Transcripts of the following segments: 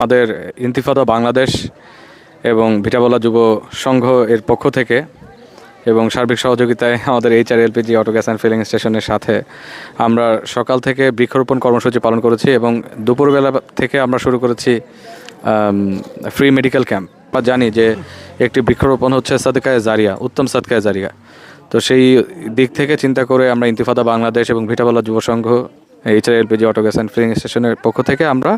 আমাদের ইন্তিফাদা বাংলাদেশ এবং ভিটাবলা যুব সংঘ এর পক্ষ থেকে এবং সার্বিক সহযোগিতায় আমাদের এইচআরএলপিজি অটো গ্যাস অ্যান্ড ফিলিং স্টেশনের সাথে আমরা সকাল থেকে বৃক্ষরোপণ কর্মসূচি পালন করেছি এবং দুপুরবেলা থেকে আমরা শুরু করেছি ফ্রি মেডিকেল ক্যাম্প। আমরা জানি যে একটি বৃক্ষরোপণ হচ্ছে সাদকায়ে জারিয়া, উত্তম সাদকায়ে জারিয়া। তো সেই দিক থেকে চিন্তা করে আমরা ইন্তিফাদা বাংলাদেশ এবং ভিটাবলা যুব সংঘ এইচআরএলপিজি অটো গ্যাস অ্যান্ড ফিলিং স্টেশনের পক্ষ থেকে আমরা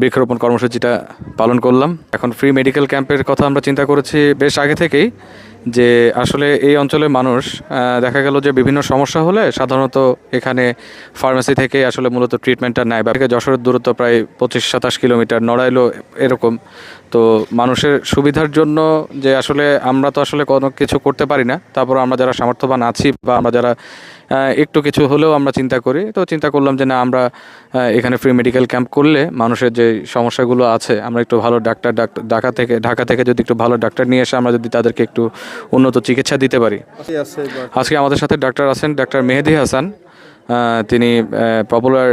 বৃক্ষরোপণ কর্মসূচিটা পালন করলাম। এখন ফ্রি মেডিকেল ক্যাম্পের কথা আমরা চিন্তা করেছি বেশ আগে থেকেই, যে আসলে এই অঞ্চলের মানুষ দেখা গেল যে বিভিন্ন সমস্যা হলে সাধারণত এখানে ফার্মেসি থেকে আসলে মূলত ট্রিটমেন্টটা নেয়। বা যশোরের দূরত্ব প্রায় 25-27 কিলোমিটার, নড়াইলো এরকম। তো মানুষের সুবিধার জন্য যে আসলে আমরা তো আসলে কোনো কিছু করতে পারি না, তারপর আমরা যারা সামর্থ্যবান আছি বা আমরা যারা একটু কিছু হলেও আমরা চিন্তা করি, তো চিন্তা করলাম যে না, আমরা এখানে ফ্রি মেডিকেল ক্যাম্প করলে মানুষের যে সমস্যাগুলো আছে আমরা একটু ভালো ঢাকা থেকে যদি একটু ভালো ডাক্তার নিয়ে এসে আমরা যদি তাদেরকে একটু উন্নত চিকিৎসা দিতে পারি। আজকে আমাদের সাথে ডাক্তার আছেন ডাক্তার মেহেদি হাসান। তিনি পপুলার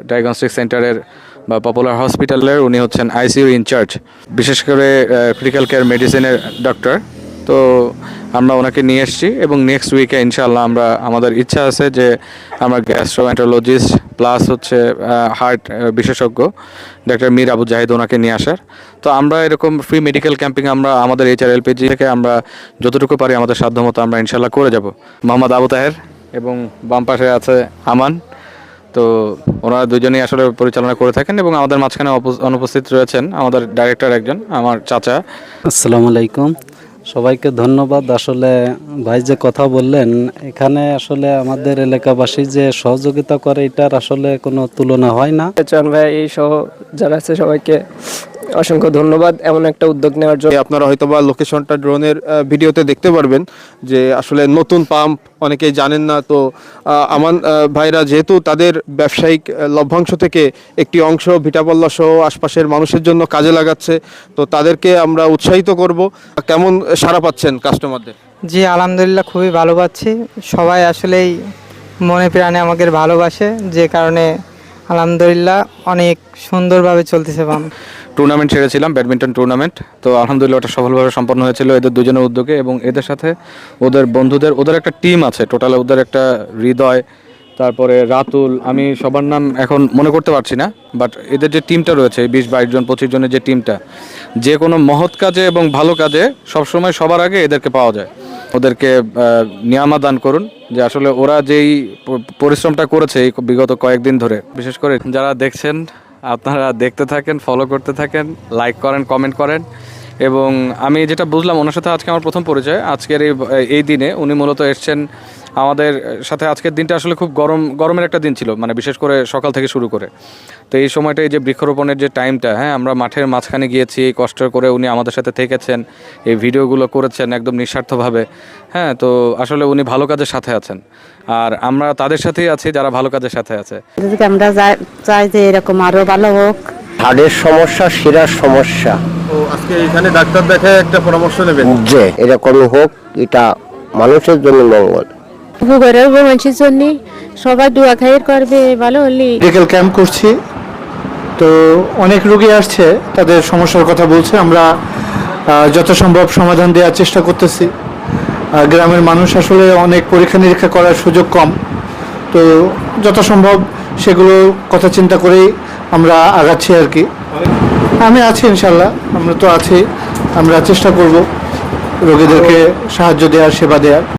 ডায়াগনস্টিক সেন্টারের বা পপুলার হসপিটালের উনি হচ্ছেন আইসিইউ ইনচার্জ, বিশেষ করে ক্রিটিক্যাল কেয়ার মেডিসিনের ডক্টর। তো আমরা ওনাকে নিয়ে এসেছি এবং নেক্সট উইকে ইনশাআল্লাহ আমাদের ইচ্ছা আছে যে আমরা গ্যাস্ট্রোএন্টারোলজিস্ট প্লাস হচ্ছে হার্ট বিশেষজ্ঞ ডাক্তার মীর আবু জাহিদ ওনাকে নিয়ে আসার। তো আমরা এরকম ফ্রি মেডিকেল ক্যাম্পিং আমরা আমাদের এইচআরএলপিজি থেকে আমরা যতটুকু পারি আমাদের সাধ্যমতো আমরা ইনশাআল্লাহ করে যাব। মোহাম্মদ আবু তাহের এবং বাম পাশে আছে আমান। তো ওনারা দুজনেই আসলে পরিচালনা করে থাকেন এবং আমাদের মাঝখানে অনুপস্থিত রয়েছেন আমাদের ডাইরেক্টর একজন, আমার চাচা। আসসালামু আলাইকুম, সবাইকে ধন্যবাদ। আসলে ভাই যে কথা বললেন, এখানে আসলে আমাদের এলাকাবাসী যে সহযোগিতা করে এটার আসলে কোনো তুলনা হয় না। চয়ন ভাই এই সহ যারা আছে সবাইকে অসংখ্য ধন্যবাদ এমন একটা উদ্যোগ নেওয়ার জন্য। আপনারা হয়তোবা লোকেশনটা ড্রোনের ভিডিওতে দেখতে পারবেন যে আসলে নতুন পাম্প অনেকেই জানেন না। তো আমান ভাইরা যেহেতু তাদের ব্যবসায়িক লভ্যাংশ থেকে একটি অংশ ভিটাবল্লা সহ আশপাশের মানুষের জন্য কাজে লাগাচ্ছে, তো তাদেরকে আমরা উৎসাহিত করব। কেমন সাড়া পাচ্ছেন কাস্টমারদের? জি আলহামদুলিল্লাহ, খুবই ভালো পাচ্ছি। সবাই আসলেই মনে প্রাণে আমাকে ভালোবাসে, যে কারণে আলহামদুলিল্লাহ অনেক সুন্দরভাবে চলতেছে পাম্প। টুর্নামেন্ট ছেড়েছিলাম, ব্যাডমিন্টন টুর্নামেন্ট। তো আলহামদুলিল্লাহ ওটা সফলভাবে সম্পন্ন হয়েছিল এদের দুজনের উদ্যোগে এবং এদের সাথে ওদের বন্ধুদের, ওদের একটা টিম আছে টোটাল। ওদের একটা হৃদয়, তারপরে রাতুল, আমি সবার নাম এখন মনে করতে পারছি না, বাট এদের যে টিমটা রয়েছে 20-22 জন 25 জনের যে টিমটা, যে কোনো মহৎ কাজে এবং ভালো কাজে সবসময় সবার আগে এদেরকে পাওয়া যায়। ওদেরকে নিয়ামা দান করুন যে আসলে ওরা যেই পরিশ্রমটা করেছে এই বিগত কয়েকদিন ধরে। বিশেষ করে যারা দেখছেন আপনারা দেখতে থাকেন, ফলো করতে থাকেন, লাইক করেন, কমেন্ট করেন। এবং আমি যেটা বুঝলাম, ওনার সাথে আজকে আমার প্রথম পরিচয়। আজকের এই দিনে উনি মূলত এসছেন আমাদের সাথে। আজকের দিনটা আসলে খুব গরমের একটা দিন ছিল, মানে বিশেষ করে সকাল থেকে শুরু করে। তো এই সময়টা, এই যে বৃক্ষরোপণের যে টাইমটা, হ্যাঁ, আমরা মাঠের মাঝখানে গিয়েছি, কষ্ট করে উনি আমাদের সাথে থেকেছেন, এই ভিডিওগুলো করেছেন একদম নিঃস্বার্থভাবে। হ্যাঁ, তো আসলে উনি ভালো কাজের সাথে আছেন আর আমরা তাদের সাথেই আছি যারা ভালো কাজের সাথে আছে। আমরা চাই যে এরকম আরো ভালো হোক। হাড়ের সমস্যা, শিরার সমস্যা, তো আজকে এখানে ডাক্তার দেখায় একটা পরামর্শ নেবেন যে এরকম হোক, এটা মানুষের জন্য মঙ্গল। উপকারের মানুষের জন্য সবাই দোয়া খায়ের করবে, ভালো হলে। মেডিকেল ক্যাম্প করছি, তো অনেক রোগী আসছে, তাদের সমস্যার কথা বলছে। আমরা যত সম্ভব সমাধান দেওয়ার চেষ্টা করতেছি। গ্রামের মানুষ আসলে অনেক পরীক্ষা নিরীক্ষা করার সুযোগ কম, তো যত সম্ভব সেগুলো কথা চিন্তা করেই আমরা আগাচ্ছি আর কি। আমি আছি ইনশাল্লাহ, আমরা তো আছি, আমরা চেষ্টা করব রোগীদেরকে সাহায্য দেওয়ার, সেবা দেওয়ার।